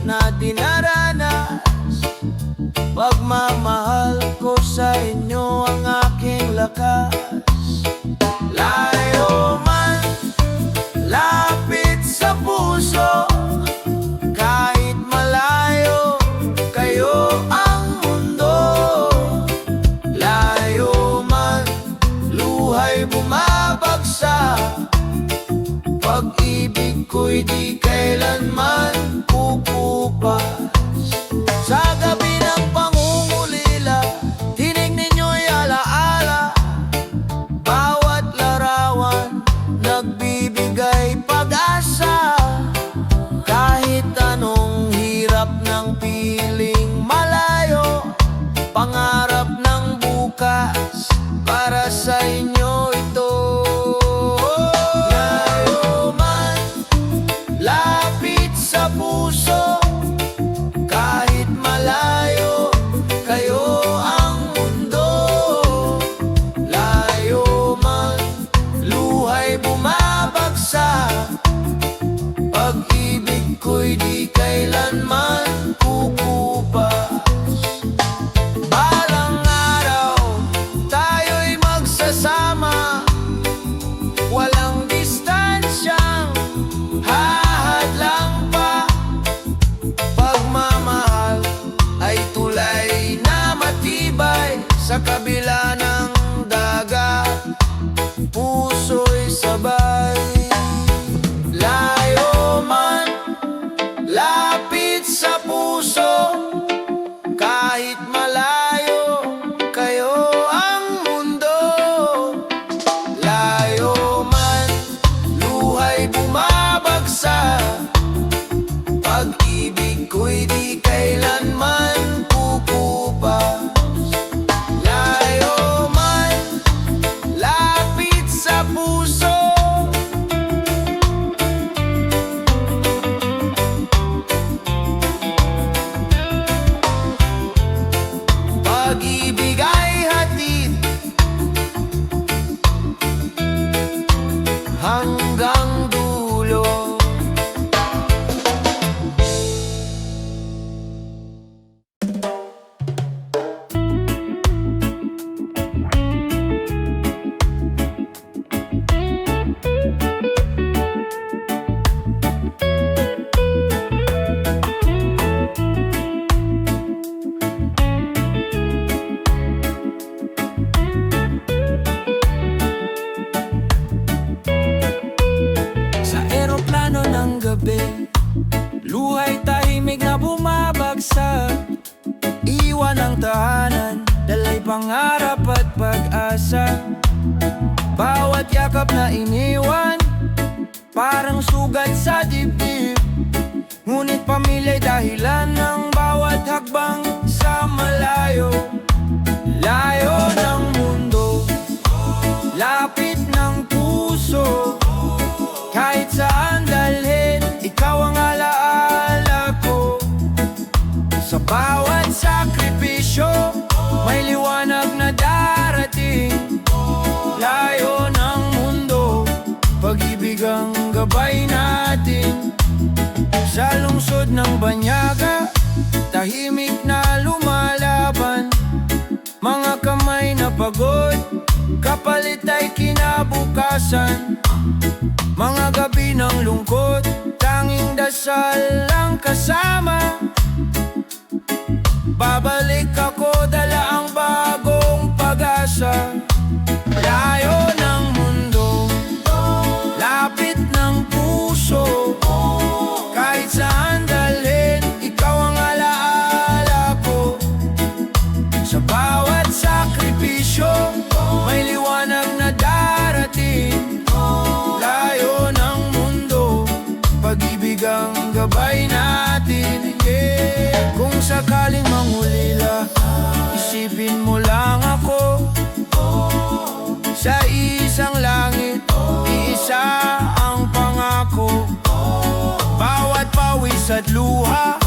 na dinaranas. Pagmamahal ko sa inyo ang aking lakas. Layo man, lapit sa puso, kahit malayo, kayo ang mundo. Layo man, luhay bumabagsak, pag-ibig ko'y di kailanman kukupas. Sa gabi ng pangungulila, tinig ninyo'y alaala, bawat larawan nagbibigay pag-asa. Kahit anong hirap ng piling malayo, pangarap ng bukas para sa inyo ito. Layo man, lapit sa puso, kahit malayo, kayo ang mundo. Layo man, luhay bumabagsak, pag-ibig ko'y di kailanman kukupas. Balang araw, tayo'y magsasama, walang distansyang hahadlang pa. Pagmamahal ay tulay na matibay, sa kabila ng dagat, puso'y sabay. Layo man, lapit sa puso, kahit malayo, kayo ang mundo. Layo man, luhay bumabagsak, pag-ibig ko'y di kailanman kukupas. Layo man, lapit sa puso, pag-ibig ay hatid hanggang dulo. Sa eroplano ng gabi, luhay tahimik na bumabagsak, iwan ang tahanan, dalay pangarap at pag-asa. Bawat yakap na iniwan, parang sugat sa dibdib, ngunit pamilya'y dahilan ng bawat hakbang sa malayo. Layo ng mundo, lapit ng puso, kahit saan dalhin, ikaw ang alaala ko. Sa bawat sakripisyo, may liwanag na darating. Layo ng mundo, pag-ibig ang gabay natin. Sa lungsod ng banyaga, tahimik na lumalaban, mga kamay na pagod, kapalit ay kinabukasan. Mga gabi ng lungkot, tanging dasal lang kasama. Babalik ako, dala ang bagong pag-asa. Layo ng mundo, lapit ng puso, kahit saan dalhin, ikaw ang alaala ko. Sa bawat sakripisyo, may liwanag na darating. Layo ng mundo, pag-ibig ang gabay natin. Kung sakaling mangulila, isipin mo lang ako. Sa isang langit, iisa ang pangako. Bawat pawis at luha,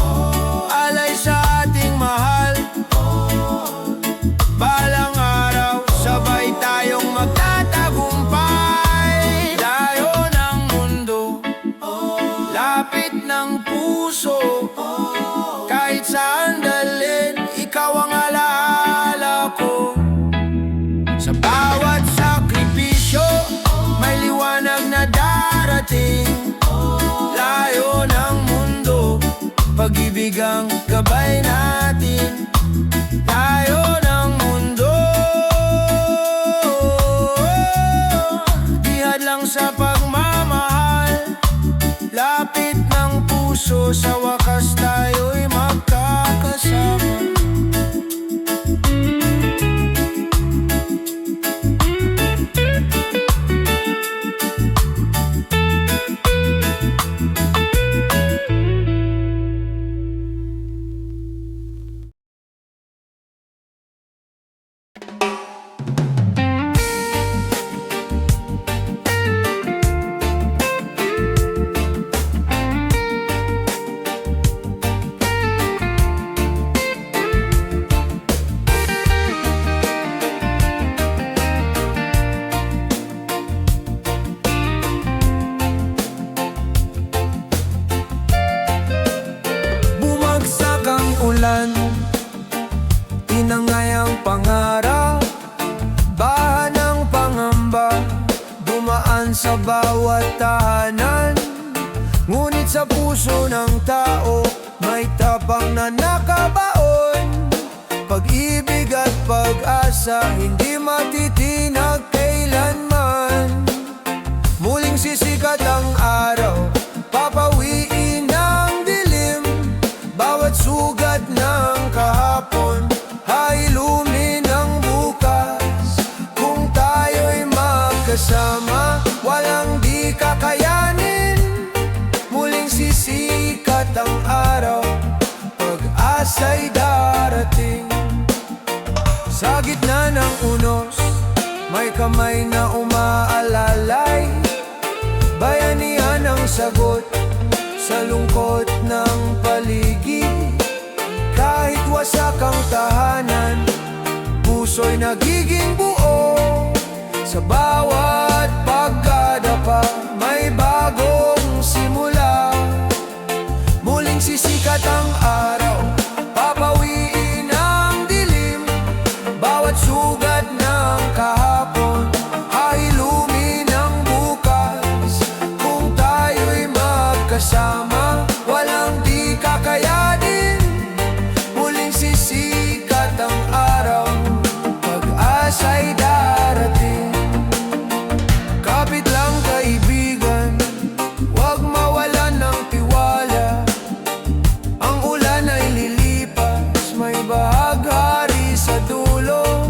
alay sa ating mahal. Balang araw, sabay tayong magtatagumpay. Layo ng mundo, lapit ng puso, pag-ibig ang gabay natin, tayo ng mundo. Di hadlang sa pagmamahal, lapit ng puso, sa wakas tayo'y magkakasama. Bumagsak ang ulan, tinangay ang pangarap, baha ng pangamba, dumaan sa bawat tahanan. Ngunit sa puso ng tao, may tapang na nakabaon. Pag-ibig at pag-asa, hindi matitinag kailanman. Muling sisikat ang araw, papawiin ang dilim. Bawat sugat ng kahapon, hailumin ang bukas. Kung tayo'y magkasama, walang di kakayanin. Muling sisikat ang araw, pag-asa'y darating. Sa gitna ng unos, may kamay na umaalalay. Bayanihan ang sagot sa lungkot ng paligid. Kahit wasak ang tahanan, puso'y nagiging buo. Sa bawat pagdadapa, may bagong simula. Muling sisikat ang araw, papawiin ang dilim. Bawat sugat ng kahapon, hailumin ang bukas. Kung tayo'y magkasama, walang di kakayanin. Muling sisikat ang araw, pag-asa'y darating. Kapit lang kaibigan, huwag mawalan ng tiwala. Ang ulan ay lilipas, may bahaghari sa dulo.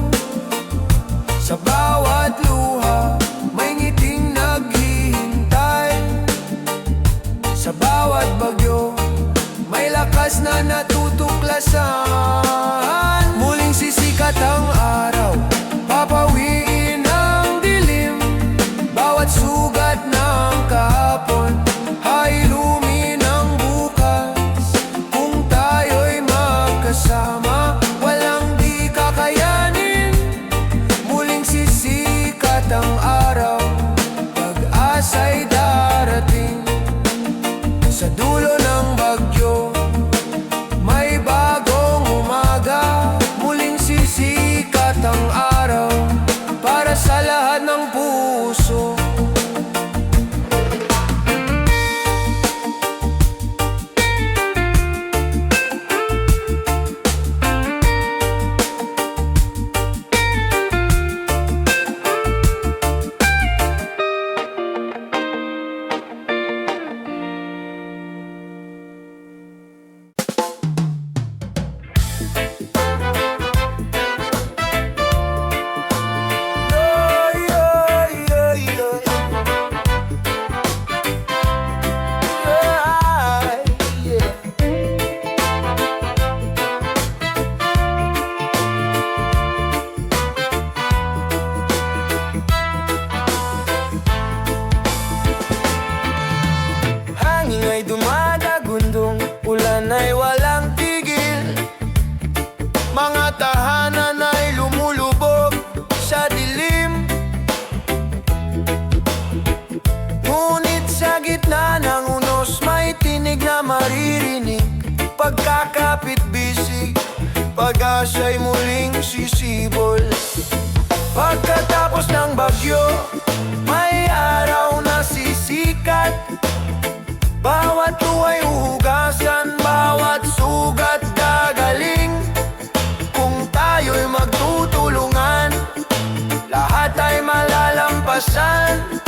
lampasan.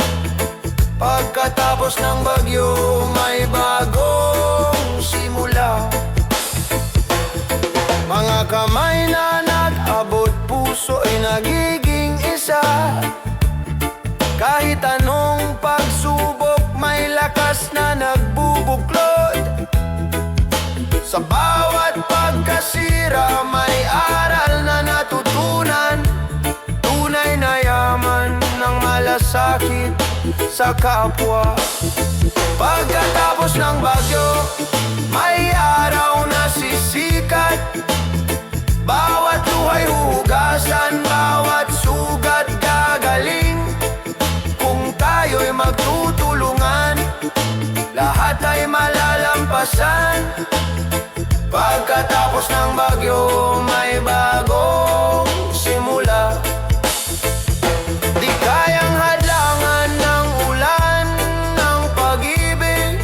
Pagkatapos ng bagyo, may bagong simula. Mga kamay na nag-abot, puso ay nagiging isa. Kahit anong pagsubok, may lakas na nagbubuklod. Sa bawat pagkasira, may aral na natutunan. Tunay na yaman ng malasakit sa kapwa. Pagkatapos ng bagyo, may araw na sisikat. Bawat luhay hugasan, bawat sugat gagaling. Kung tayo'y magtutulungan, lahat ay malalampasan. Pagkatapos ng bagyo, may bagong simula. Di kayang hadlangan ng ulan ng pag-ibig.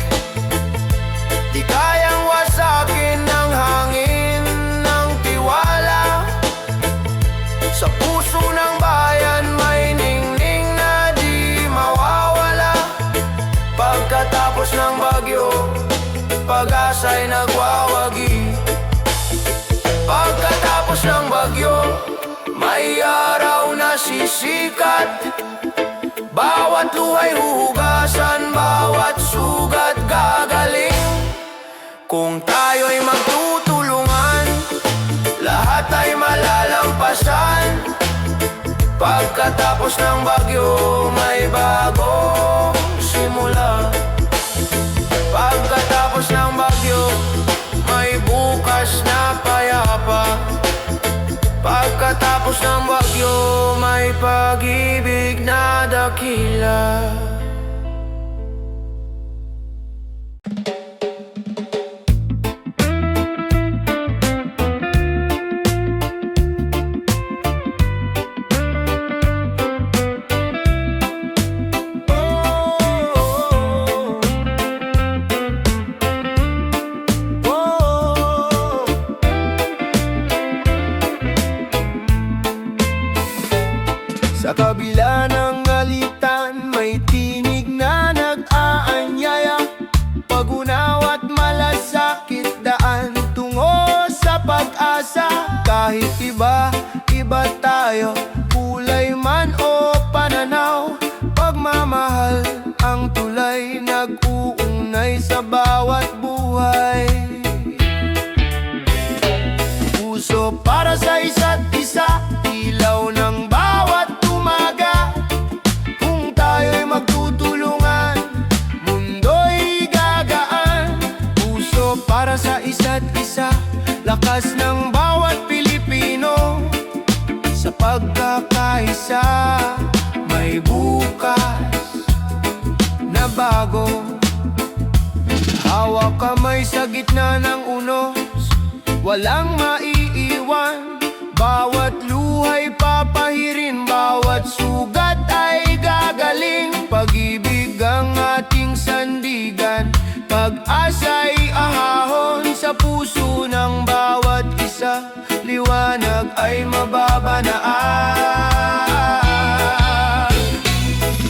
Di kayang wasakin ng hangin ng tiwala. Sa puso ng bayan, may ningning na di mawawala. Pagkatapos ng bagyo, pag-asa'y nagwawagi. Pagkatapos ng bagyo, may araw na sisikat. Bawat luhay huhugasan, bawat sugat gagaling. Kung tayo'y magtutulungan, lahat ay malalampasan. Pagkatapos ng bagyo, may bagong simula. Pagkatapos ng bagyo, may bukas na payapa. Pagkatapos ng bagyo, may pag-ibig na dakila. Sa kabila ng alitan, may tinig na nag-aanyaya. Pag-unawa't malasakit, daan tungo sa pag-asa. Kahit iba tayo, kulay man o pananaw, pagmamahal ang tulay, nag-uunay sa bawat buhay. Puso para sa isa't isa, ilaw ng bawat umaga. Kung tayo'y magtutulungan, mundo'y gagaan. Puso para sa isa't isa, lakas ng bawat Pilipino. Sa pagkakaisa, may bukas na bago. Hawak kamay sa gitna ng unos, walang maiiwan. Bawat luhay papahirin, bawat sugat ay gagaling. Pag-ibig ang ating sandigan, pag-asa'y ahahon sa puso ng bawat isa. Liwanag ay mababanaan.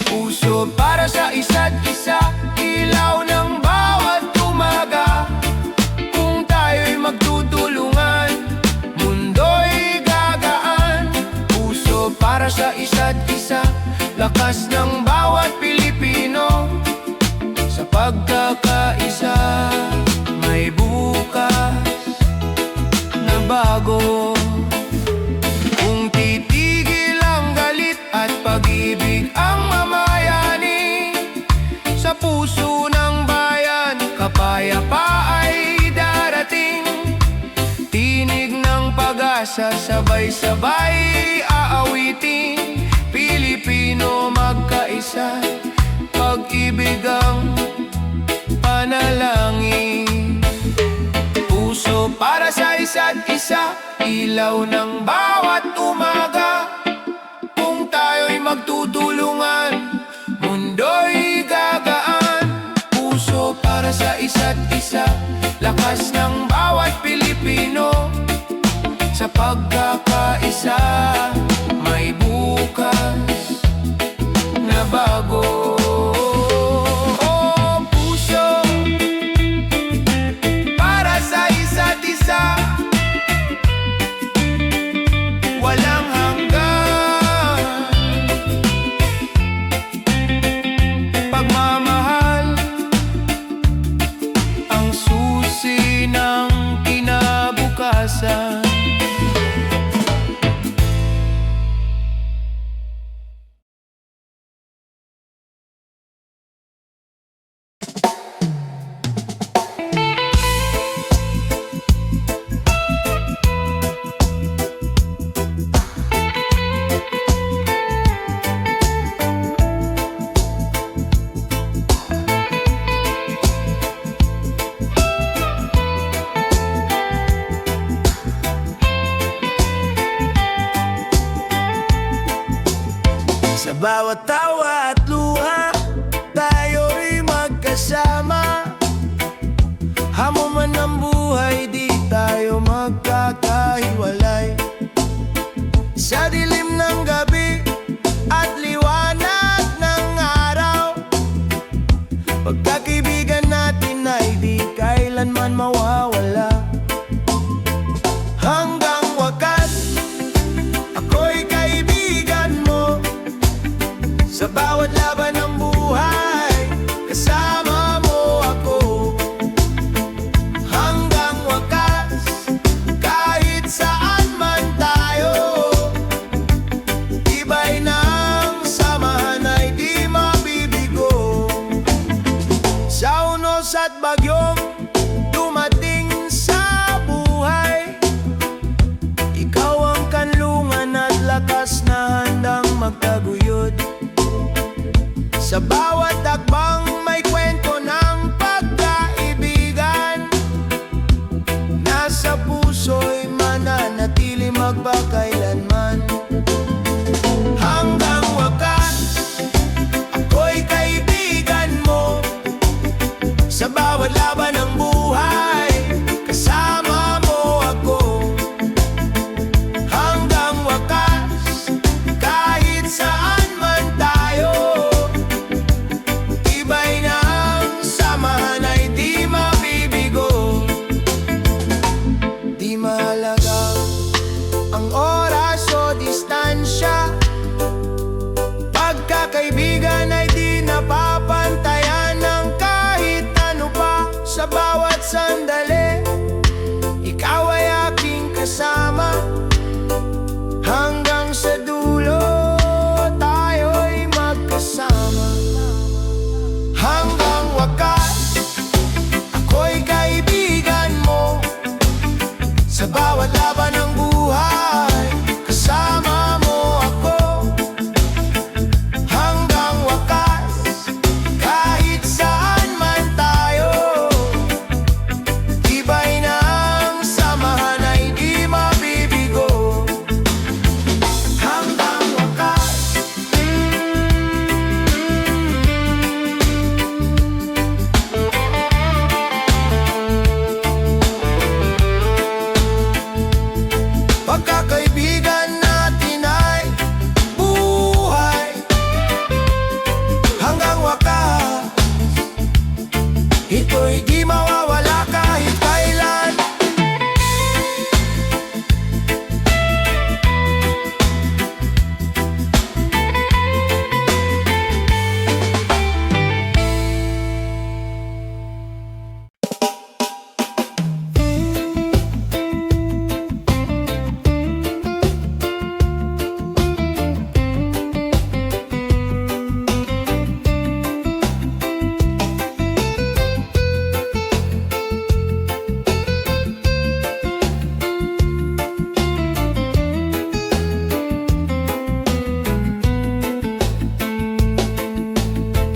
Puso para sa isa't isa, ilaw ng bawat umaga. Kung tayo'y magtutulungan, mundo'y gagaan. Puso para sa isa't isa, lakas ng bawat Pilipino. Sa pagkakaisa, may bukas na bago. Kung titigil ang galit at pag-ibig ang mamayani, sa puso ng bayan, kapayapa ay darating. Tinig ng pag-asa, sabay-sabay aawitin. Pilipino magkaisa, pag-ibig ang panalangin. Puso para sa isa't isa, ilaw ng bawat umaga. Kung tayo'y magtutulungan, mundo'y gagaan. Puso para sa isa't isa, lakas ng bawat Pilipino. Sa pagkakaisa, may bukas na Sa bawat tawa at luha, tayo'y magkasama. Hamon man ang buhay, di tayo magkakahiwalay. Sa dilim ng gabi at liwanag ng araw, pagkakaibigan natin ay di kailanman mawawala. Hanggang wakas, ako'y kaibigan mo. Sa bawat laban ng buhay, kasama mo ako. Hanggang wakas, kahit saan man tayo, tibay ng samahan ay di mabibigo. Sa unos at bagyong dumating sa buhay, ikaw ang kanlungan at lakas na handang magtaguyod. Sa bawat hakbang may kwento ng pagkaibigan, nasa puso'y mananatili magpakailanman. Hanggang wakas, ako'y kaibigan mo. Sa bawat laban ng buhay, kasama mo ako. Hanggang wakas, kahit saan man tayo, tibay ng samahan ay di mabibigo. Di mahalaga ang oras o distansya, pagkakaibigan ay di napapantayan ng kahit ano pa. Sa bawat sandali, ikaw ay aking kasama. Hanggang sa dulo, tayo'y magkasama. Hanggang wakas, ako'y kaibigan mo. Sa bawat laban ng buhay, kasama mo ako. Hanggang wakas, kahit saan man tayo, tibay ng samahan ay di mabibigo. Hanggang wakas, pagkakaibigan natin ay buhay. Hanggang wakas, ito'y di mawawala kahit kailan.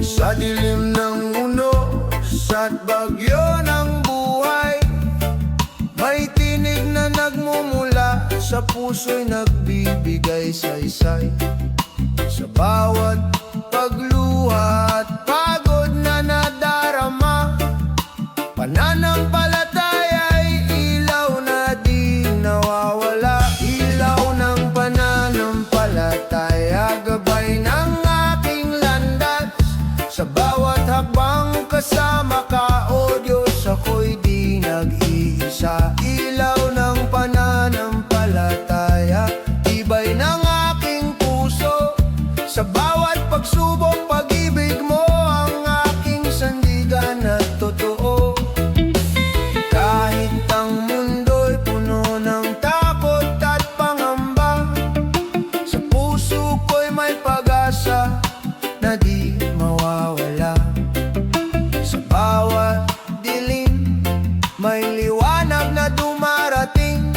Sa dilim ng unos at bagyo ng buhay, may tinig na nagmumula sa puso'y nagbibigay saysay. Sa bawat pagluha at pagod na nadarama, pananampalataya'y ilaw na di nawawala. Ilaw ng pananampalataya, gabay ng aking landas. Sa bawat hakbang kasama ka, o Diyos, ako'y di nag-iisa. Ilaw ng pananampalataya, tibay ng aking puso. Sa bawat pagsubok, pag-ibig mo ang aking sandigan at totoo. Kahit ang mundo'y puno ng takot at pangamba, sa puso ko'y may pag-asa na di mawawala. Sa bawat dilim, may liwanag na dumarating,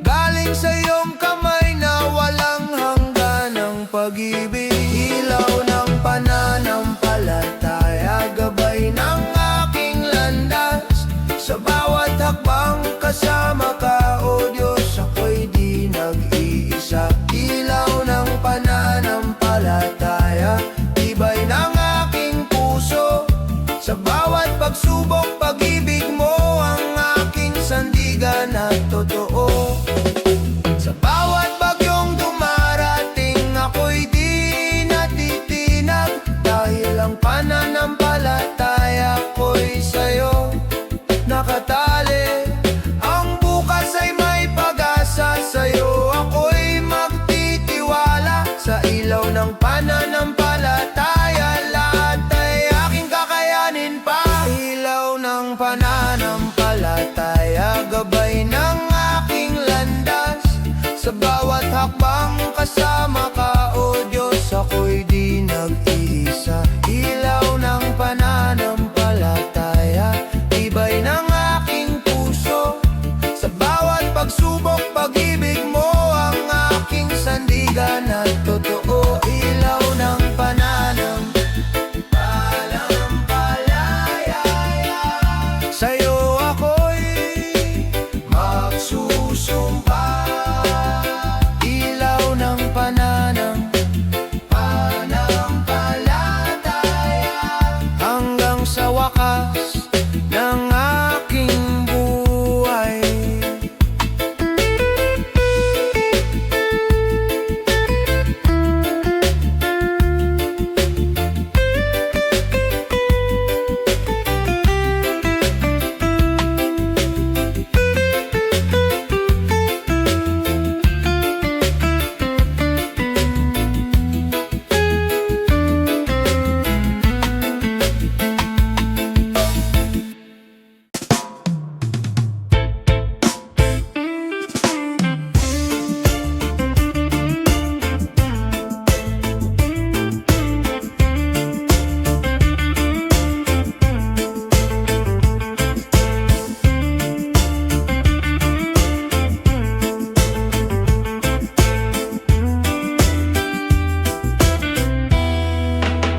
galing sa iyong kamay na walang hanggan ng pag-ibig. Ilaw ng pananampalataya, gabay ng aking landas. Sa bawat hakbang kasama ka, o Diyos, ako'y di nag-iisa. Ilaw ng pananampalataya, hakbang kasama ka, O Diyos, ako'y di nag-iisa. Ilaw ng pananampalataya, tibay ng aking puso. Sa bawat pagsubok, pag-ibig mo ang aking sandigan at totoo. Ilaw ng pananampalataya, sa'yo ako'y magsusumpa. Ilaw ng pananampalataya, hanggang sa wakas ng aking buhay.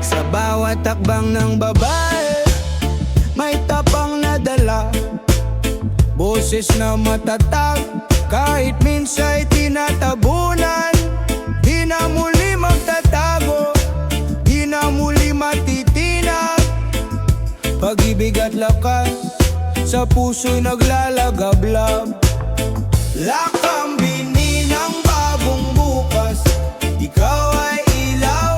Sa bawat takbang ng babae, may tapang na dala, boses na matatag, kahit minsa'y tinatabunan. Di na muli magtatago, di na muli matitinag. Pag-ibig at lakas sa puso'y naglalagablab. Lakambini ng bagong bukas, ikaw ay ilaw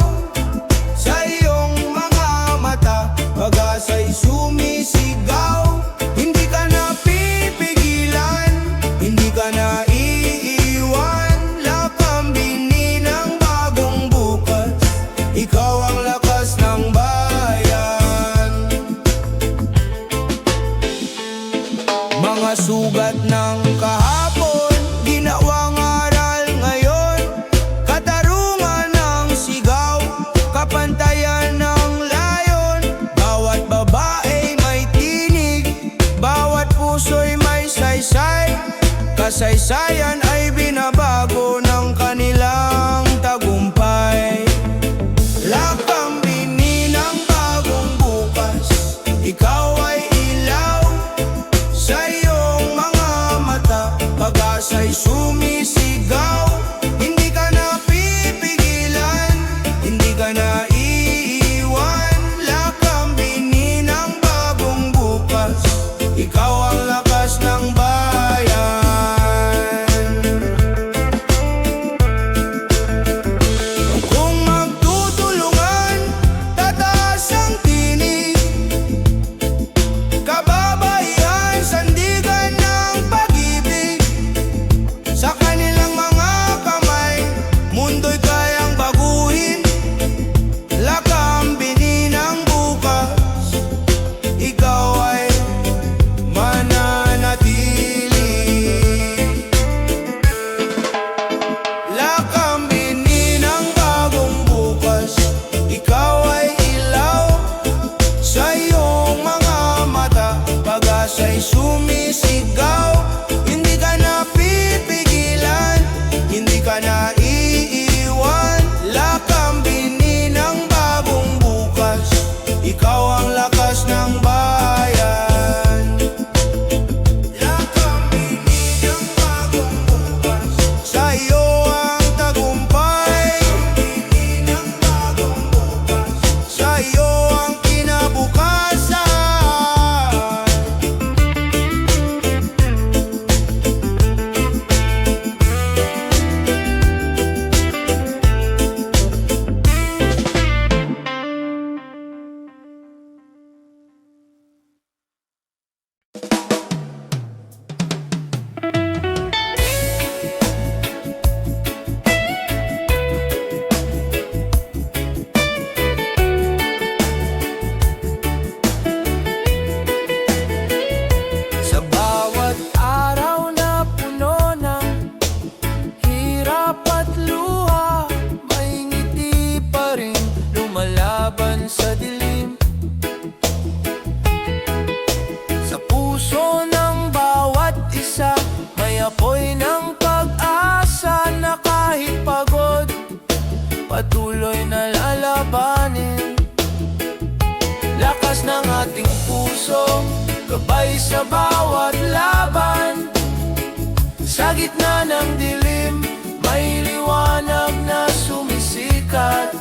sa iyong mga mata. Pag-asa'y sumisigaw, hindi ka na pipigilan, hindi ka na iiwan. Lakambini ng bagong bukas, ikaw ang lakas ng bayan. Mga sugat ng kahapon, di patuloy na lalabanin. Lakas ng ating puso, gabay sa bawat laban. Sa gitna ng dilim, may liwanag na sumisikat.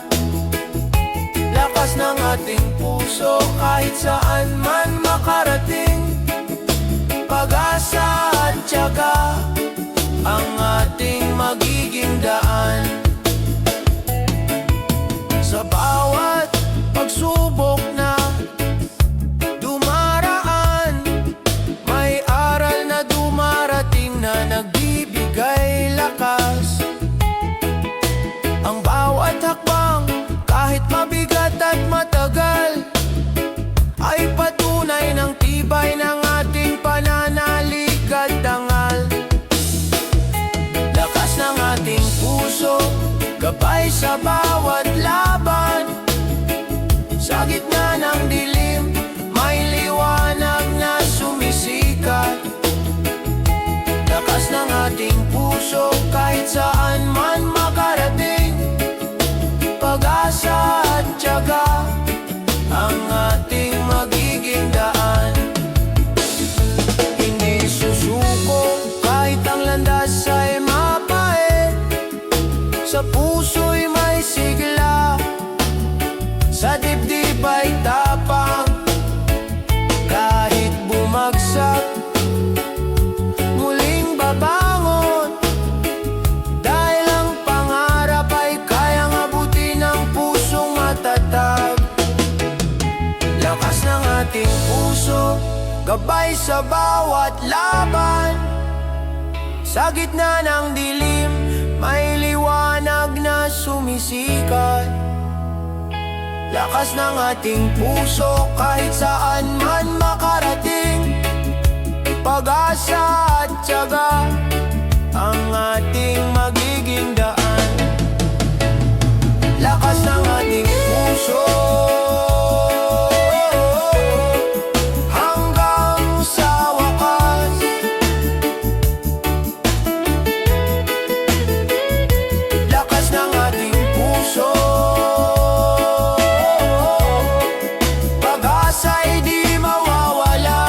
Lakas ng ating puso, kahit saan man makarating. Pag-asa at tiyaga, ang ating magiging daan. Sa bawat pagsubok na dumaraan, may aral na dumarating na nagbibigay lakas. Ang bawat hakbang, kahit mabigat at matagal, ay patunay ng tibay ng ating pananalig at dangal. Lakas ng ating puso, gabay sa bawat laban. Sa gitna ng dilim, may liwanag na sumisikat. Lakas ng ating puso, kahit saan man makarating. Pag-asa at tiyaga, ang ating magiging daan. Hindi susuko kahit ang landas ay mapait. Sa puso'y may sigla, sa dibdib ay tapang. Kahit bumagsak, muling babangon. Dahil ang pangarap ay kayang abutin ng pusong matatag. Lakas ng ating puso, gabay sa bawat laban. Sa gitna ng dilim, may liwanag na sumisikat. Lakas ng ating puso, kahit saan man makarating. Pag-asa at tiyaga, ang ating magiging daan. Lakas ng ating puso, hanggang sa wakas. Lakas ng ating puso, pag-asa'y di mawawala.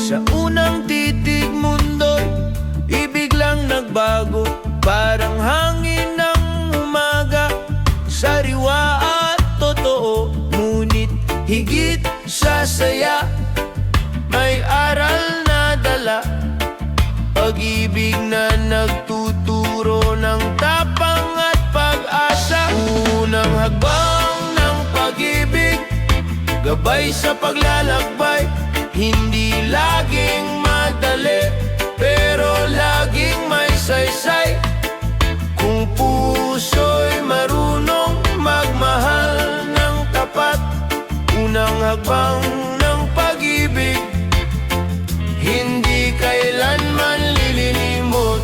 Sa unang titig mundo'y ibiglang nagbago. Parang hangin ng umaga, sariwa at totoo. Ngunit higit sa saya, may aral na dala. Pag-ibig na nagtuturo ng tapang at pag-asa. Unang hakbang ng pag-ibig, gabay sa paglalakbay. Hindi laging madali, pero laging may saysay. Kung puso'y marunong magmahal ng tapat. Unang hakbang ng pag-ibig, hindi kailanman lililimot.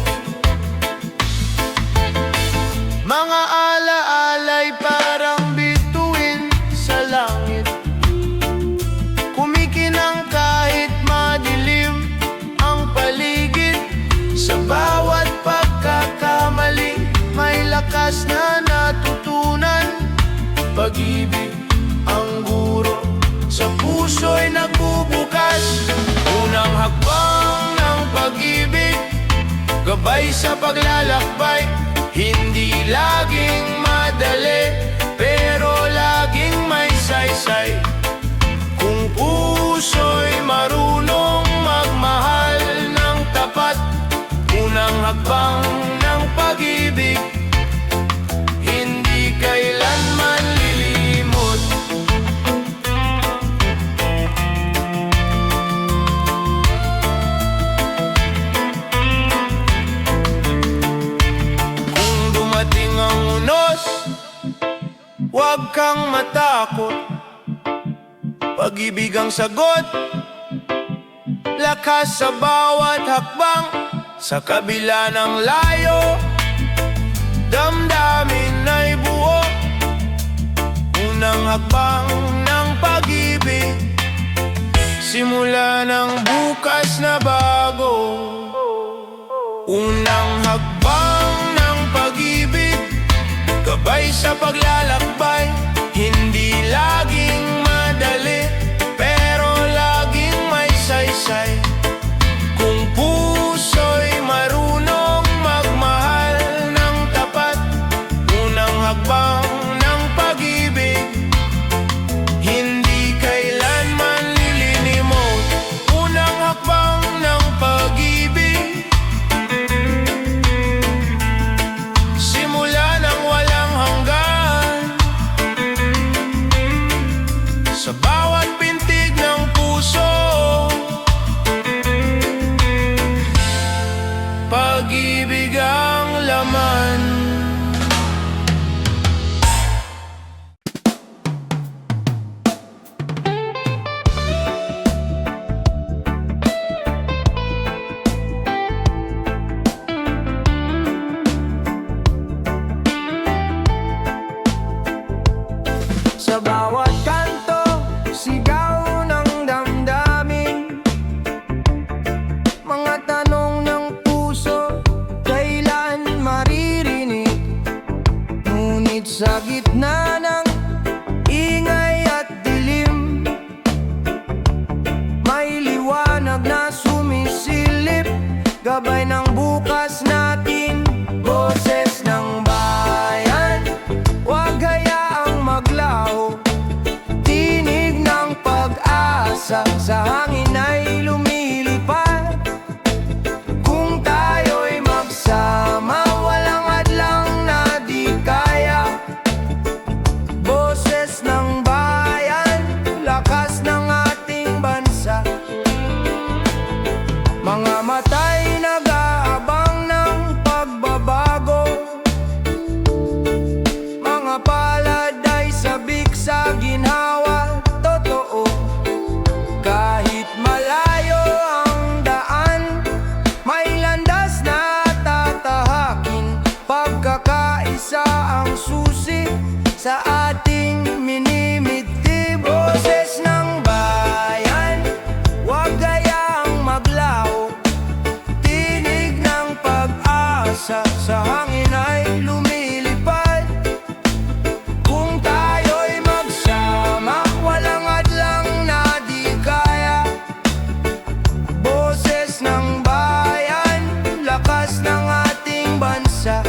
Mga ala-alay parang bituin sa langit, kumikinang kahit madilim ang paligid. Sa bawat pagkakamali, may lakas na natutunan. Pag-ibig ang guro, sa puso'y nagbubukas. Unang hakbang ng pag-ibig, gabay sa paglalakbay. Hindi laging madali, pero laging may saysay. Kung puso'y marunong magmahal ng tapat. Unang hakbang ng pag-ibig, hindi kailanman lilimot. Kung dumating ang unos, Huwag kang matakot, pag-ibig ang sagot. Lakas sa bawat hakbang, sa kabila ng layo. Damdamin ay buo, unang hakbang ng pag-ibig. Simula ng bukas na bago. Unang hakbang ng pag-ibig, gabay sa paglalakbay. Hindi laging madali, pero laging may saysay. Kung puso'y marunong magmahal ng tapat. Unang hakbang ng pag-ibig, hindi kailanman lilinimot. Unang hakbang ng pag-ibig, simula ng walang hanggan. Sa bawat pintig ng puso, pag-ibig ang laman. Sa bawat kanto, sigaw ng damdamin. Mga tanong ng puso, kailan maririnig? Ngunit sa gitna ng ingay at dilim, may liwanag na sumisilip. Gabay ng bukas natin, boses ng bayan. Huwag hayaang maglaho, tinig ng pag-asa. Sa hangin ay lumilipad. Kung tayo'y magsama, walang hadlang na di kaya. Boses ng bayan, lakas ng ating bansa. Mga mata'y nag-aabang ng pagbabago. Mga palad ay sabik sa ginhawa. Totoo, kahit malayo ang daan, may landas na tatahakin. Pagkakaisa ang susi sa ating minimiti. Boses ng bayan, huwag hayaang maglaho, tinig ng pag-asa. Sa hangin ay lumilipad. Kung tayo'y magsama, walang hadlang na di kaya. Boses ng bayan, lakas ng ating bansa.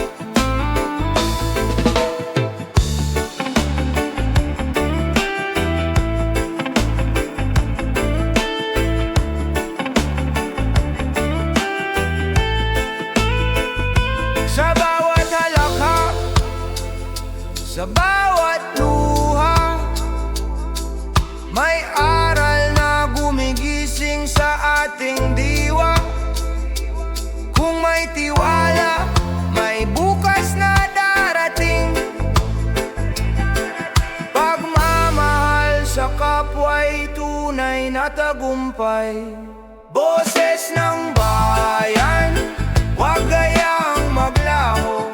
Sa bawat halakha, sa bawat luha, may aral na gumigising sa ating diwa. Kung may tiwala, may bukas na darating. Pagmamahal sa kapwa'y tunay na tagumpay. Boses ng bayan, huwag hayaang maglaho,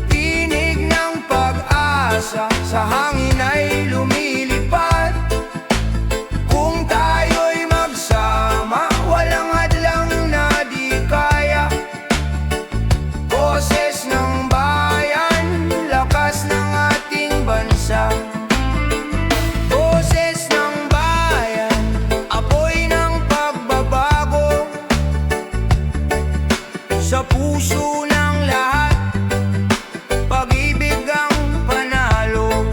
tinig ng pag-asa. Sa hangin ay lumilipad. Kung tayo'y magsama, walang hadlang na di kaya. Boses ng bayan, lakas ng ating bansa. Boses ng bayan, apoy ng pagbabago. Sa puso ng lahat, pag-ibig ang panalo.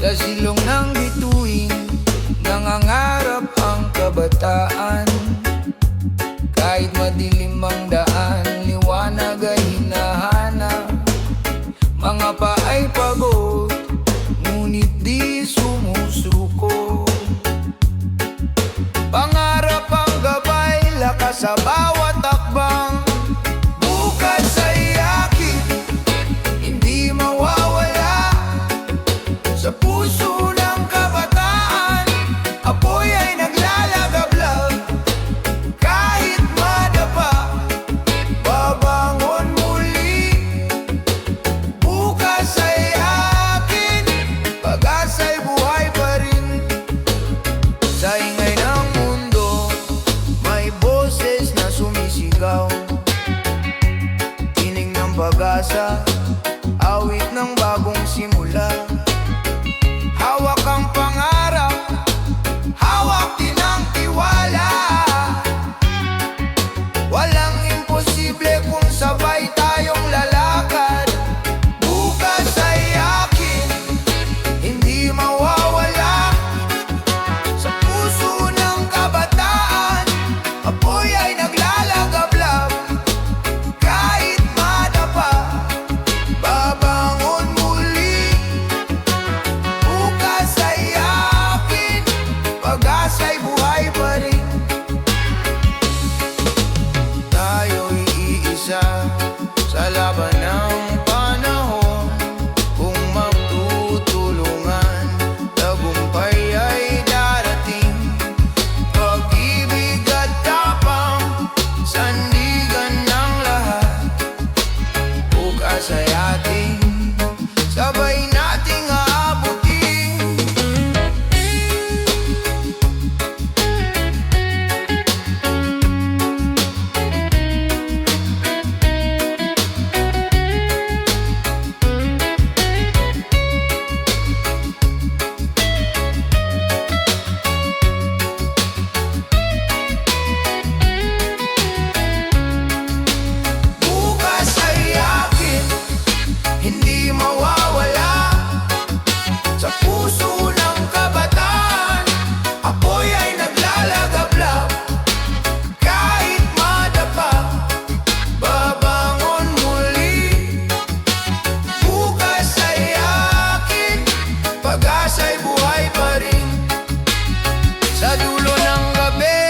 Sa silong ng bituin, nangangarap ang kabataan. Kahit madilim ang daan, liwanag ay hinahanap. Mga paay pagod, ngunit di sumusuko. Pangarap ang gabay, lakas sa bawat takbang. Bukas ay akin, hindi mawawala. Sa puso ng kabataan, apoy ay naglalagablab. Kahit madapa, babangon muli. Bukas ay akin, pag-asa'y buhay pa rin. Sa ingay ng mundo, may boses na sumisigaw. Tinig ng pag-asa, awit ng bagong simula. Hawak ang pangarap, hawak din ang tiwala. Walang imposible kung sabay tayong lalakad. Bukas ay akin, hindi mawawala. Sa puso ng kabataan, apoy ay naglalagablab. Kahit madapa, babangon muli. Bukas ay akin, pag-asa'y buhay pa rin. Tayo'y iisa sa laban ng panahon. Kung magtutulungan, tagumpay ay darating. Pag-ibig at tapang, sandigan ng lahat. Bukas ay ating, sabay nating aabutin. Bukas ay akin, hindi mawawala. Sa puso ng kabataan, apoy ay naglalagablab. Kahit madapa, babangon muli. Bukas ay akin, pag-asa'y buhay pa rin. Sa dulo ng gabi,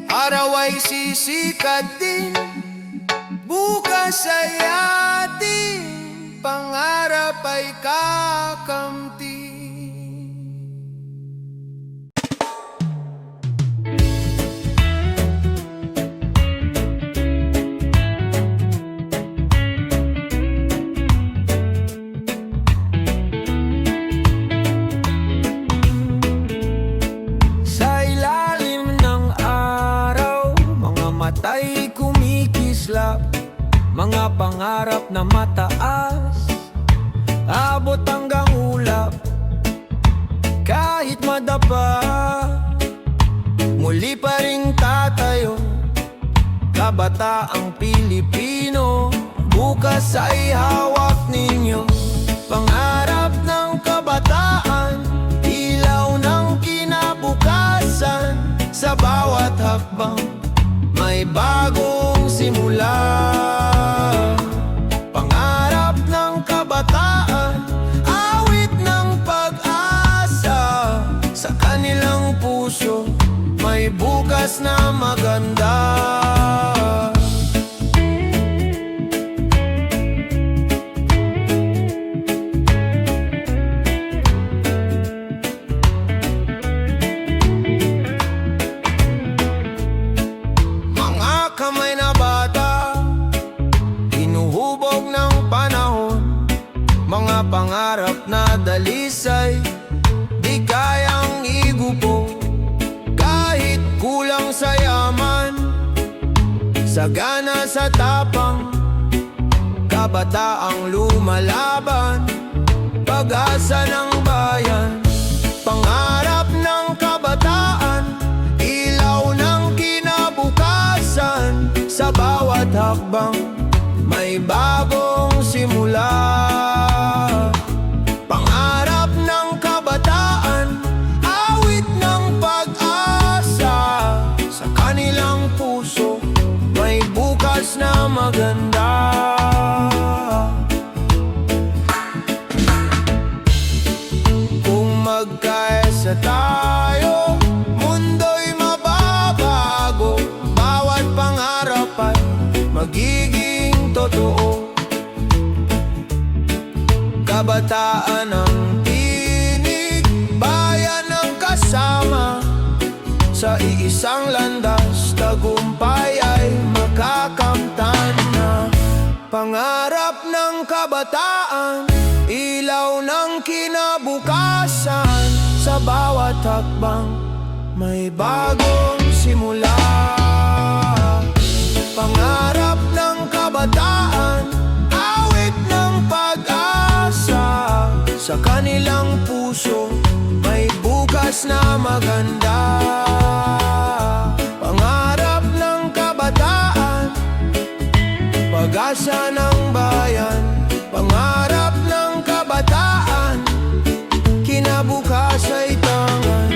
araw ay sisikat din. Bukas ay atin, pangarap ay kakamti. Sa ilalim ng araw, mga mata'y kumikislap. Mga pangarap na mataas, abot hanggang ulap. Kahit madapa, muli pa ring tatayo. Kabataang Pilipino, bukas ay hawak ninyo. Pangarap ng kabataan, ilaw ng kinabukasan. Sa bawat hakbang, may bagong simula. Pangarap ng kabataan, awit ng pag-asa. Sa kanilang puso, may bukas na maganda. Mga kamay na bata, hinuhubog ng panahon. Mga pangarap na dalisay, di kayang igupo. Kahit kulang sa yaman, sagana sa tapang, kabataang lumalaban. Pag-asa ng bayan, pangarap ng kabataan, ilaw ng kinabukasan. Sa bawat hakbang, may bagong simula. Pangarap ng maganda. Kung magkaisa tayo, mundo'y mababago. Bawat pangarap ay magiging totoo. Kabataan ang tinig, bayan ang kasama. Sa iisang landas, tagumpay ay makakamtan na. Pangarap ng kabataan, ilaw ng kinabukasan. Sa bawat hakbang, may bagong simula. Pangarap ng kabataan, awit ng pag-asa. Sa kanilang puso, may bukas na maganda. Pangarap ng kabataan, pag-asa ng bayan. Pangarap ng kabataan, kinabukas ay tangan.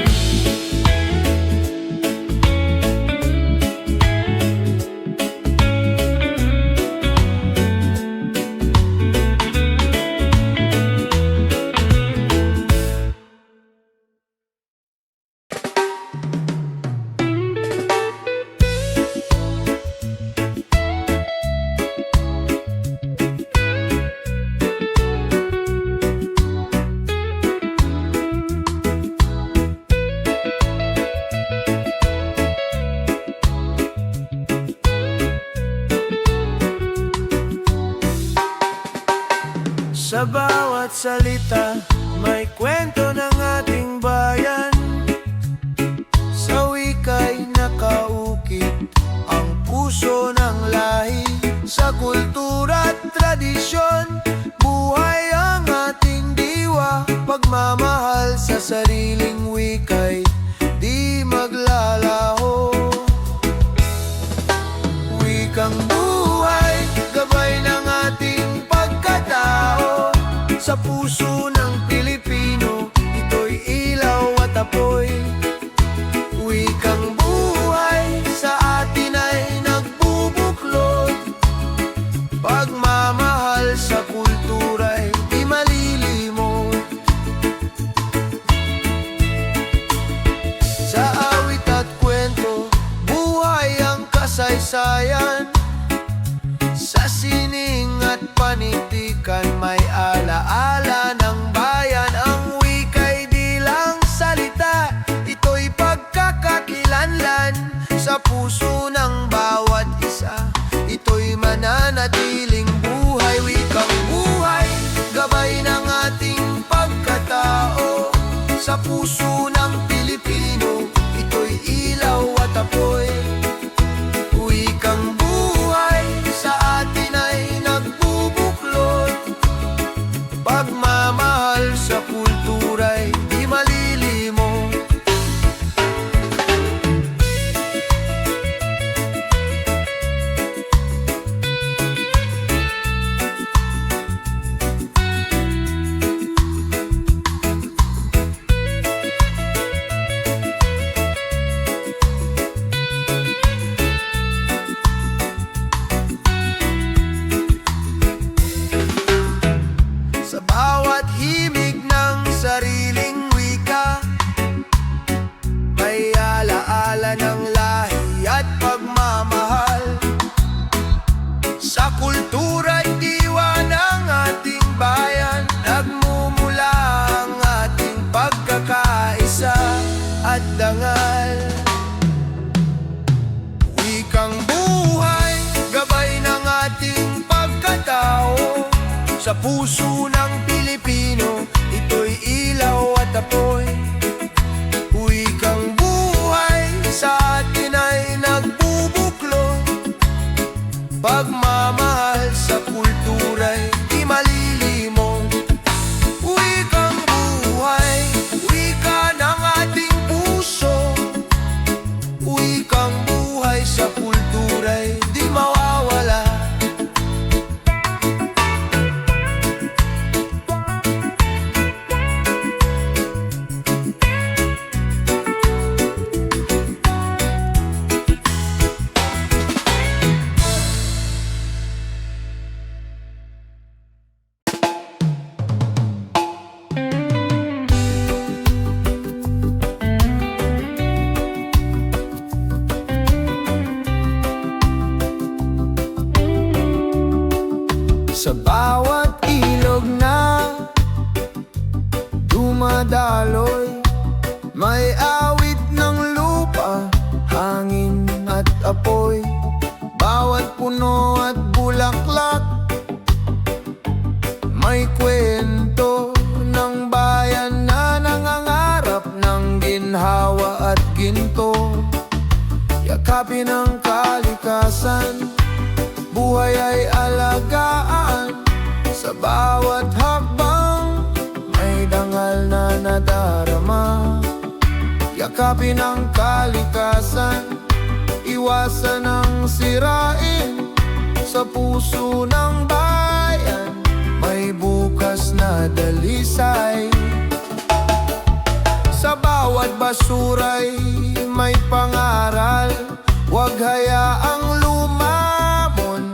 Sa bawat salita, may kwento ng ating bayan. Sa wika'y nakaukit ang puso ng lahi. Sa kultura at tradisyon, buhay ang ating diwa. Pagmamahal sa sariling wika'y di maglalaho. Wikang buhay, gabay ng ating pagkatao. Sa puso ng Pilipino, ito'y ilaw at apoy. Wikang buhay sa atin ay nagbubuklod. Pagmamahal sa kultura'y di malilimot. Sa awit at kwento, buhay ang kasaysayan. Sa sining at panitikan, may alaala ng bayan. Ang wika'y di lang salita, ito'y pagkakakilanlan. Sa puso ng bawat isa, ito'y mananatiling buhay. Wikang buhay, gabay ng ating pagkatao. Sa puso ng Pilipino, ito'y ilaw at apoy. Wikang buhay sa atin ay nagbubuklod. Pagmamahal sa kultura'y di malilimot. Sa bawat himig ng sariling wika, may alaala ng lahi at pagmamahal. Sa kultura'y diwa ng ating bayan, nagmumula ang ating pagkakaisa at dangal. Wikang buhay, gabay ng ating pagkatao. Sa puso ng Pilipino, ito'y ilaw at apoy. Wikang buhay sa atin ay nagbubuklod. Pagmamahal sa kultura'y di malilimot. Wikang buhay, wika ng ating puso. Wikang buhay sa kultura'y di mawawala. dumadaloy. May awit ng lupa, hangin at apoy. Bawat puno at bulaklak, may kwento ng bayan na nangangarap ng ginhawa at ginto. Yakapin ang kalikasan, buhay ay alagaan. Sa bawat hakbang, may dangal na nadarama. Yakapin ang kalikasan, iwasan ang sirain. Sa puso ng bayan, may bukas na dalisay. Sa bawat basura'y may pangaral. Huwag hayaang lumamon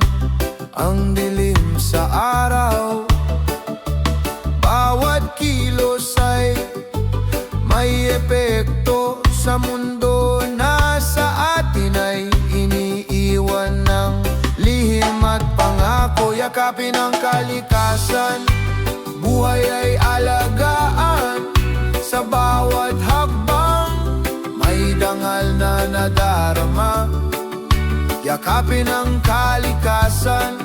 ang dilim sa araw. Bawat kilos ay may epekto sa mundo na sa atin ay iniiwan ng lihim at pangako. Yakapin ang kalikasan, buhay ay alagaan. Sa bawat hakbang, may dangal na nadarama. Yakapin ang kalikasan,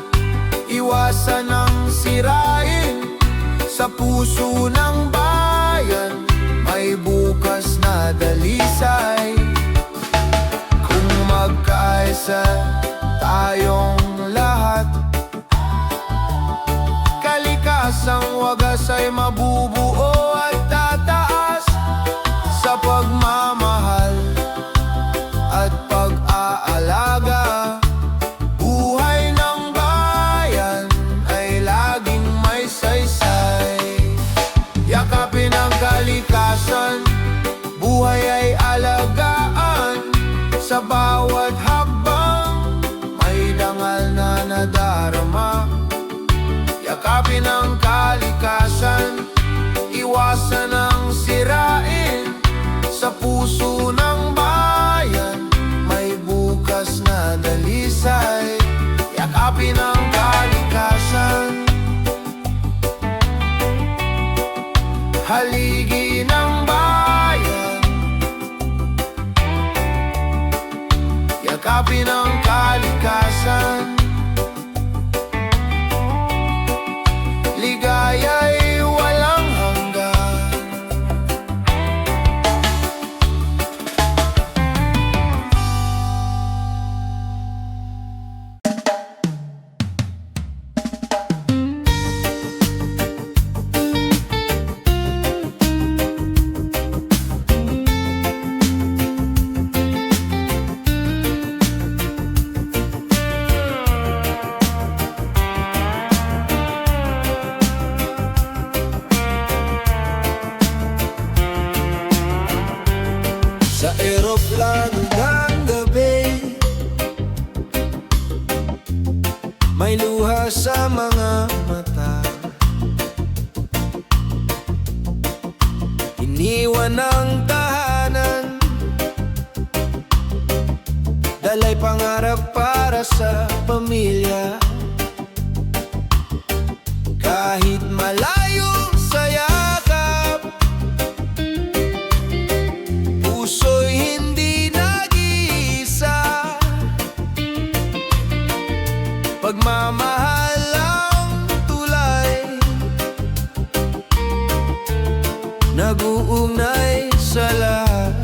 iwasan ang sirain. Sa puso ng bayan, may bukas na dalisay. Kung magkaisa tayong lahat, kalikasang wagas ay mabubuo at tataas. Sa pagmamahal at pag-aalaga, buhay ng bayan ay laging may saysay. Yakapin ang kalikasan, buhay ay alagaan. Sa bawat hakbang, may dangal na nadarama. Yakapin ang kalikasan, iwasan ang sirain. Sa puso ng bayan, may bukas na dalisay. Yakapin ang kalikasan, haligi ng bayan. Yakapin ang kalikasan, ligaya'y walang hanggan. Sa eroplano ng gabi, may luha sa mga mata. Iniwan ang tahanan, dalay pangarap para sa pamilya. Kahit malayo sa yakap, puso'y hindi nag-iisa. Pagmamahal ang tulay, nag-uugnay sa lahat.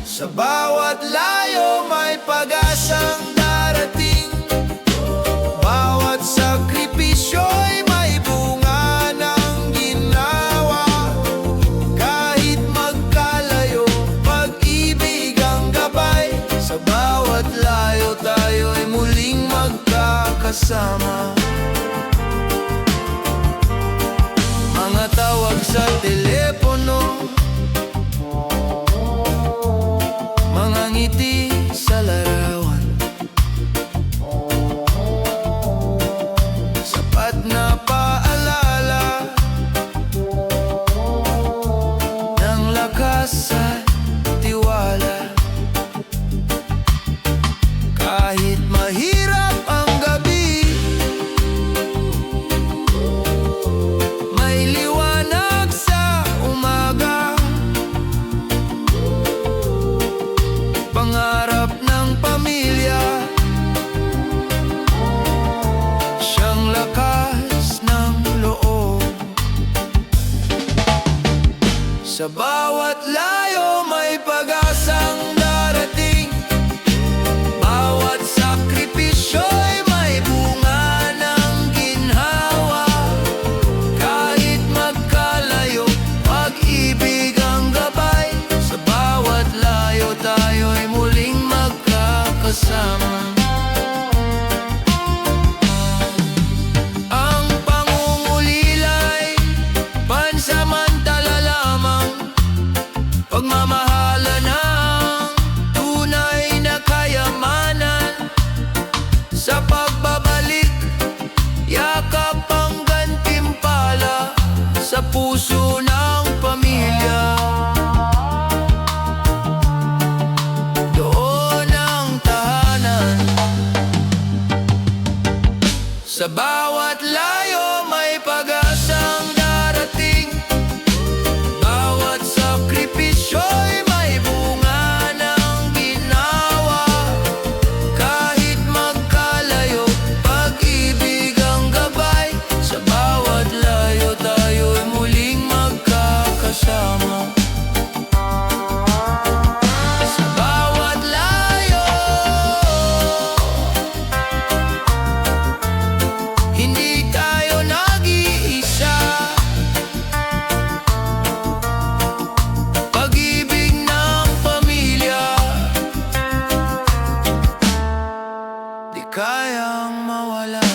Sa bawat layo may pag-asang darating. Bawat sakripisyo'y may bunga ng ginawa. Kahit magkalayo, pag-ibig ang gabay. Sa bawat layo tayo'y muling magkakasama. Mga tawag sa telepono, mga ngiti sa larawan. Sa bawat layo may pag-asang darating. Bawat sakripisyo'y may bunga ng ginhawa. Kahit magkalayo, pag-ibig ang gabay. Sa bawat layo tayo'y muling magkakasama. Ang pangungulila'y pansamantala lamang. Pagmamahalan ang tunay na kayamanan. Sa pagbabalik, yakap ang gantimpala sa puso ng pamilya. Doon ang tahanan. Sa bawat layo may pag-asang darating. Bawat sakripisyo'y may bunga ng ginawa. Kahit magkalayo, pag-ibig ang gabay. Sa bawat layo tayo'y muling magkakasama. Sa bawat layo, hindi tayo nag-iisa. Pag-ibig ng pamilya, di kayang mawala.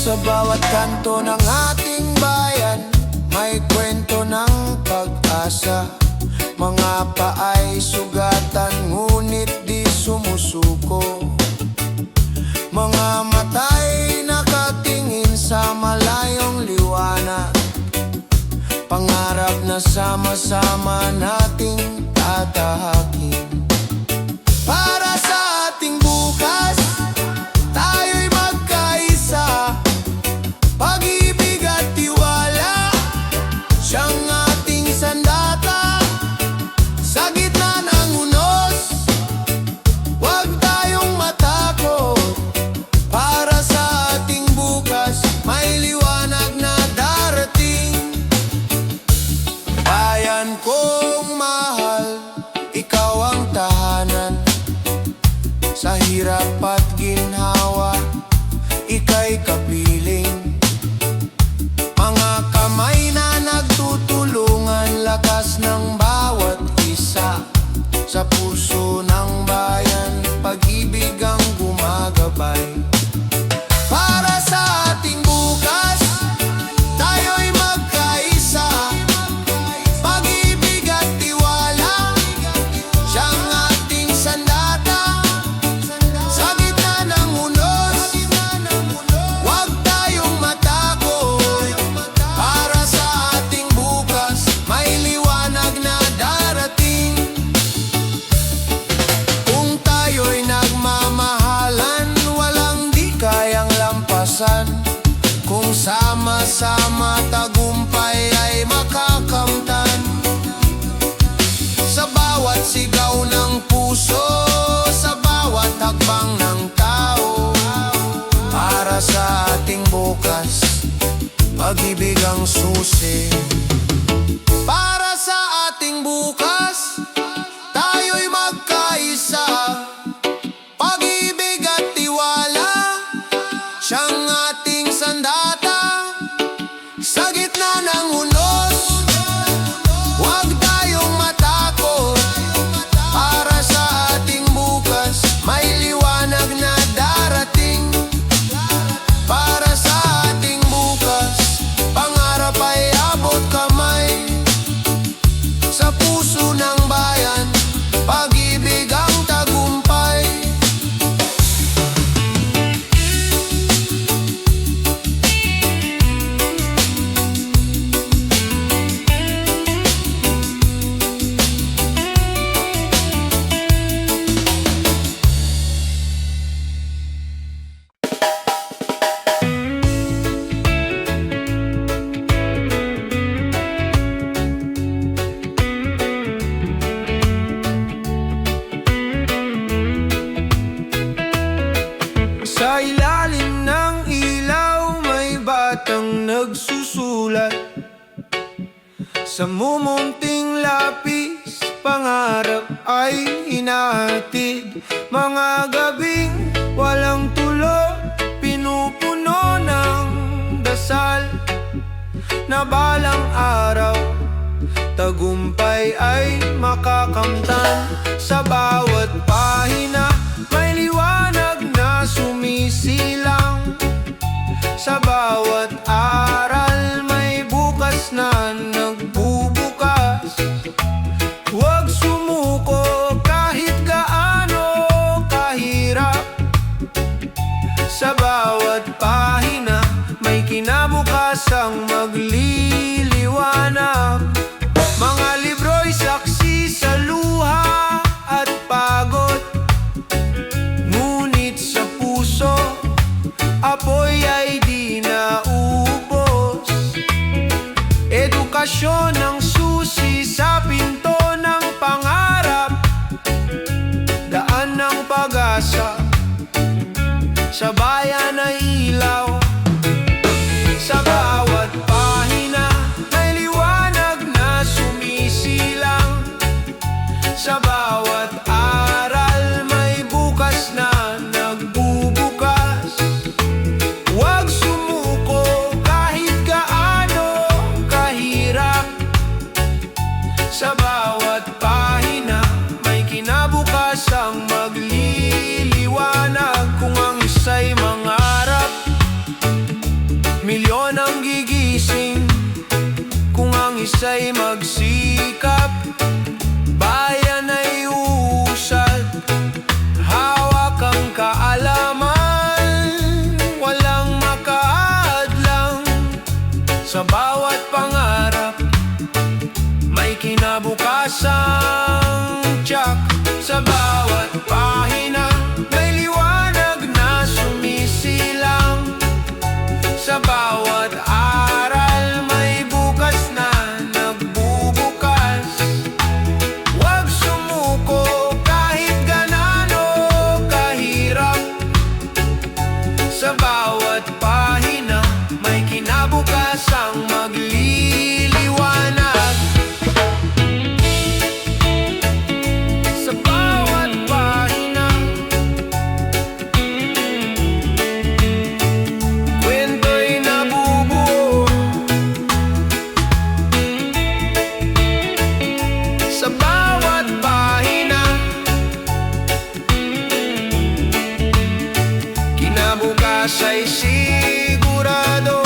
Sa bawat kanto ng ating bayan, may kwento ng pag-asa. Mga paay sugatan, ngunit di sumusuko. Mga mata'y nakatingin sa malayong liwanag. Pangarap na sama-sama nating tatahakin. Para sa ating bukas, tayo'y magkaisa. Pag-ibig at tiwala, siyang ating sandata. Sa gitna ng unos, huwag tayong matakot. Para sa ating bukas, may liwanag na darating. Bayan kong mahal, ikaw ang tahanan. Sa hirap at ginhawa, ika'y kapiling. Mga kamay na nagtutulungan, lakas ng bawat isa. Sa puso ng bayan, pag-ibig ang gumagabay. Para sa ating bukas, tayo'y magkaisa. Pag-ibig at tiwala, siyang ating sandata. Sa gitna ng unos, huwag tayong matakot. Para sa ating bukas, may liwanag na darating. Kung tayo'y nagmamahalan, walang di kayang lampasan. Kung sama-sama tagumpay ay makakamtan. Sa bawat sigaw ng puso, sa bawat hakbang ng tao. Para sa ating bukas, pag-ibig ang susi. Para sa ating bukas, tayo'y magkaisa. Pag-ibig at tiwala, siyang ating sandata. Sa gitna ng unos, huwag tayong matakot. Para sa ating bukas, may liwanag na darating. Para sa ating bukas, pangarap ay abot ka. Sa mumunting lapis, pangarap ay hinahatid. Mga gabing walang tulo, pinupuno ng dasal, na balang araw tagumpay ay makakamtan. Sa bawat pahina may liwanag na sumisilang, sa bawat aral may bukas na nagbubukas. Huwag sumuko kahit gaano kahirap, sa bawat pahina may kinabukasang magliliwanag. Mga libro'y saksi sa luha at pagod, ngunit sa puso apoy ay di naubos. Edukasyon ang susi sa pinto ng pangarap, daan ng pag-asa, sa bayan ay ilaw. Sa bawat pahina may liwanag na sumisilang, sa bawat aral may bukas na nagbubukas. Huwag sumuko kahit gaano kahirap, sa bawat pahina may kinabukasang magliliwanag. Kung ang isa'y mangarap, milyon ang gigising. Kung ang isa'y magsikap, bayan ay uusad. Hawak ang kaalaman, walang makaadlang. Sa bawat pangarap may kinabukasang tiyak. Sa bawat pahina may liwanag na sumisilang, sa bawat aral may bukas na nagbubukas. Huwag sumuko kahit ganano kahirap, sa bawat pahina may kinabukasang magliliwanag. Sa bawat pahina kwento'y nabubuo, sa bawat pahina kinabukas ay sigurado.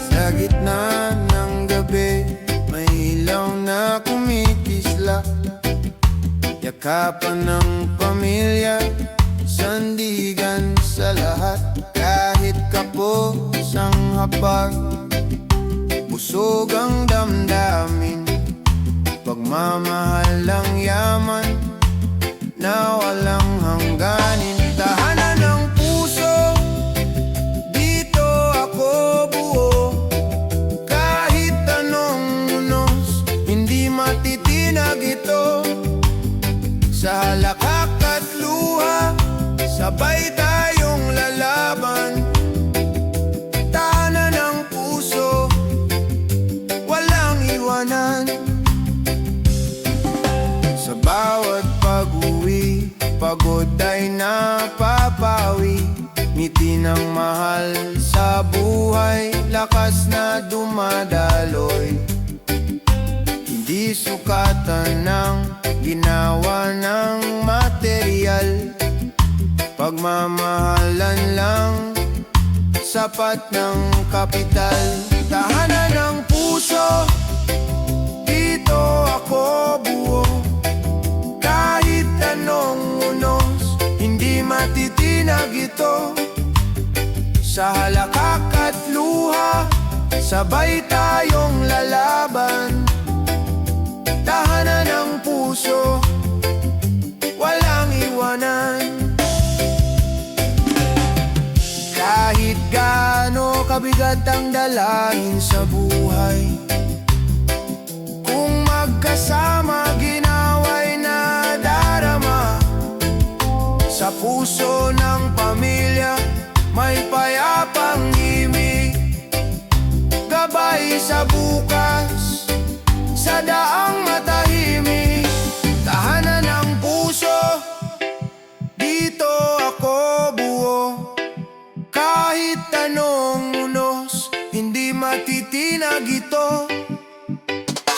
Sa gitna ng gabi may ilaw na kumikisla, yakapan ng pamilya, sandigan sa lahat. Kahit kapos ang hapag, busog ang damdamin, pagmamahal ang yaman na walang hangganin. Tahanan ng puso, dito ako buo. Kahit anong unos, hindi matitinag ito. Sa halakak at luha, sabay tayong lalaban. Tahanan ng puso, walang iwanan. Sa bawat pag-uwi, pagod ay napapawi. Ngiti ng mahal sa buhay, lakas na dumadaloy. Hindi sukatan ng ginawa ng material, pagmamahalan lang sapat ng kapital. Tahanan ng puso, dito ako buo. Kahit anong unos, hindi matitinag ito. Sa halakak at luha, sabay tayong lalaban. Tahanan ng puso, walang iwanan. Kahit gaano kabigat bigat ang dalangin sa buhay. Kung magkasama, ginaway na darama. Sa puso ng pamilya, may payapang himig. Gabay sa bukas, sa daang matahimik. Tahanan ng puso, dito ako buo. Kahit anong unos, hindi matitinag ito.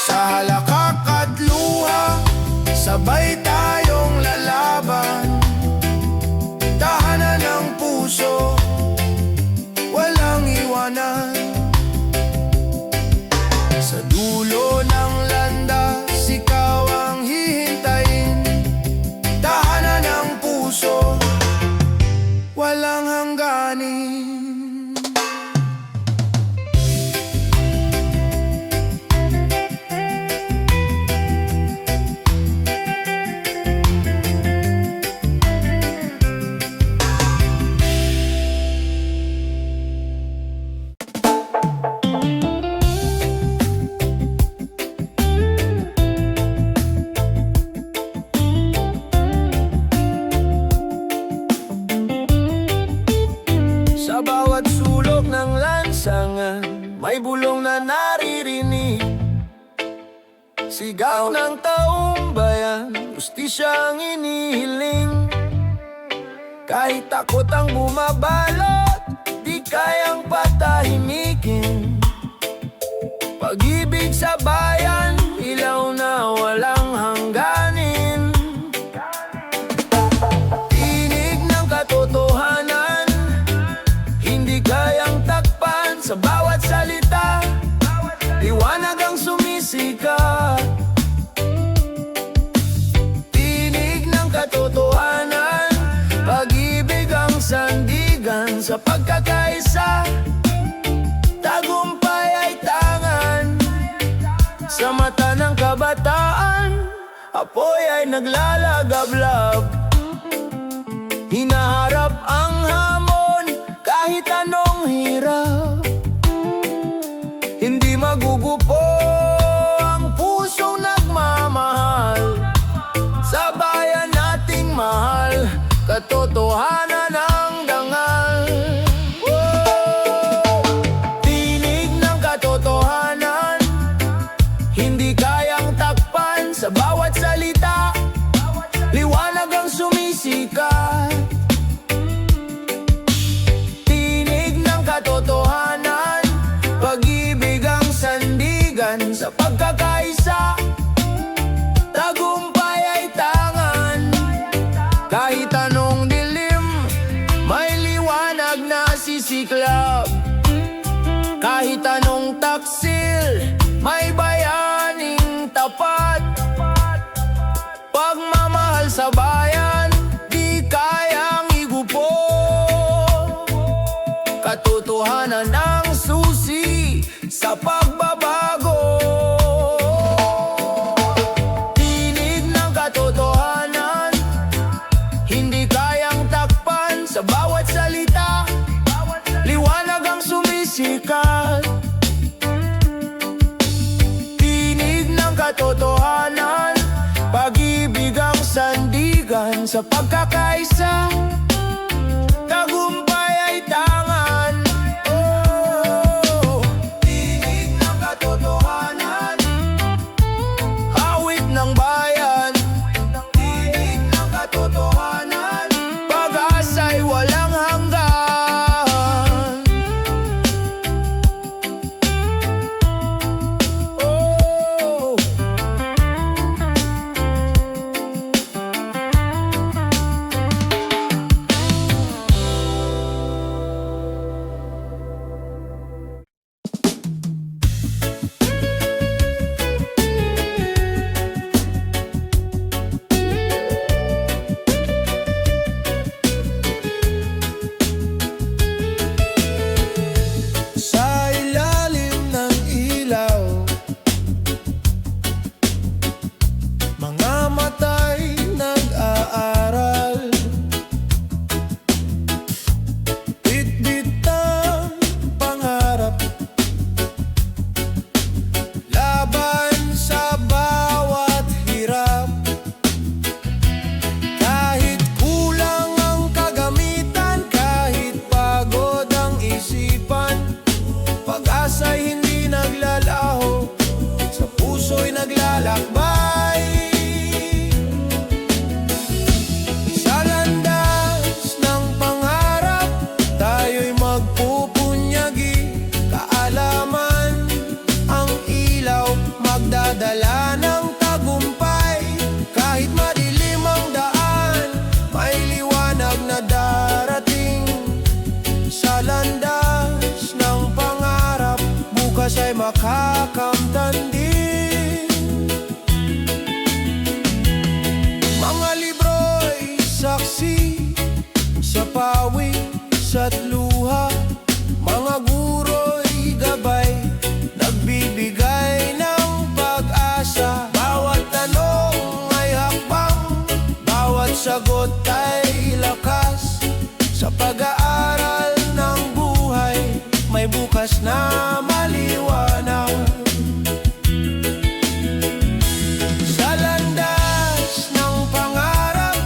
Sa halakak at luha, sabay tayong lalaban. Tahanan ng puso, walang iwanan. Sa dulo ng landas, ikaw ang hihintayin. Tahanan ng puso, walang hangganin. Sa bawat sulok ng lansangan, may bulong na naririnig. Sigaw ng taong bayan, hustisyang inihiling. Kahit takot ang bumabalot, di kayang patahimikin. Pag-ibig sa bayan, ilaw na walang hangganin. Tinig ng katotohanan, hindi kayang takpan. Sa bawat salita, liwanag ang sumisikat. Tinig ng katotohanan, pag-ibig ang sandigan. Sa pagkakaisa, tagumpay ay tangan. Sa mata ng kabataan, apoy ay naglalagablab. Hinaharap ang hamon, kahit anong hirap. Hindi magugupo ang pusong nagmamahal. Sa bayan nating mahal, katotohanan ang dangal. Oh! Tinig ng katotohanan, hindi kayang takpan. Sa bawat salita, liwanag ang sumisikat. Katotohanan, pag-ibig ang sandigan. Sa pagkakaisa, tagumpay ay tangan. Kahit anong dilim, may liwanag na sisiklab. Kahit anong taksil, may bayaning tapat. Pagmamahal sa bayan, di kayang igupo. Katotohanan ang susi sa pagbabago. Tinig ng katotohanan, hindi kayang takpan. Sa bawat salita, liwanag ang sumisikat. Tinig ng katotohanan, pag-ibig ang sandigan. Sa pagkakaisa, tagumpay ay tangan. Oh, tinig ng katotohanan, awit ng bayan. Tinig ng katotohanan, pag-asa'y walang hanggan. Oh, lakbay. Sa landas ng pangarap, tayo'y magpupunyagi. Kaalaman ang ilaw, magdadala ng tagumpay. Kahit madilim ang daan, may liwanag na darating. Sa landas ng pangarap, bukas ay makakamtan din. Mga libro'y saksi sa pawis at luha. Mga guro'y gabay, nagbibigay ng pag-asa. Bawat tanong ay hakbang, bawat sagot ay lakas. Sa pag-aaral ng buhay, may bukas na maliwanag. Sa landas ng pangarap,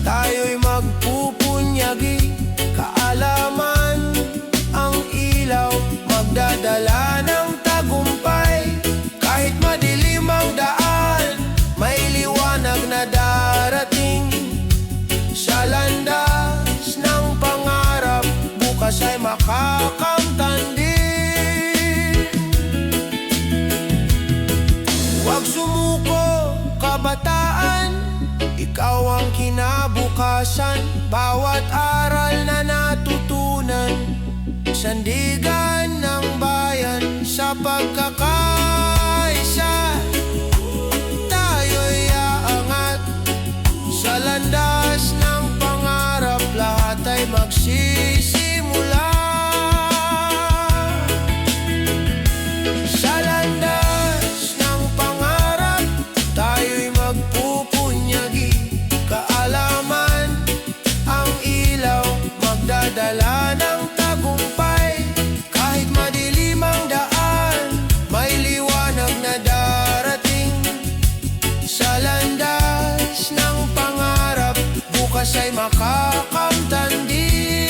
tayo'y magpupunyagi. Kaalaman ang ilaw, magdadala ng tagumpay. Kahit madilim ang daan, may liwanag na darating. Sa landas ng pangarap, bukas ay makakamtan din. Huwag sumuko, kabataan, ikaw ang kinabukasan. Bawat aral na natutunan, sandigan ng bayan. Sa pagkakaisa, tayo'y aangat. Sa landas ng pangarap, lahat ay magsisimula. Sa landas ng pangarap, tayo'y magpupunyagi. Kaalaman ang ilaw, magdadala ng tagumpay. Kahit madilim ang daan, may liwanag na darating. Sa landas ng pangarap, bukas ay makakamtan din.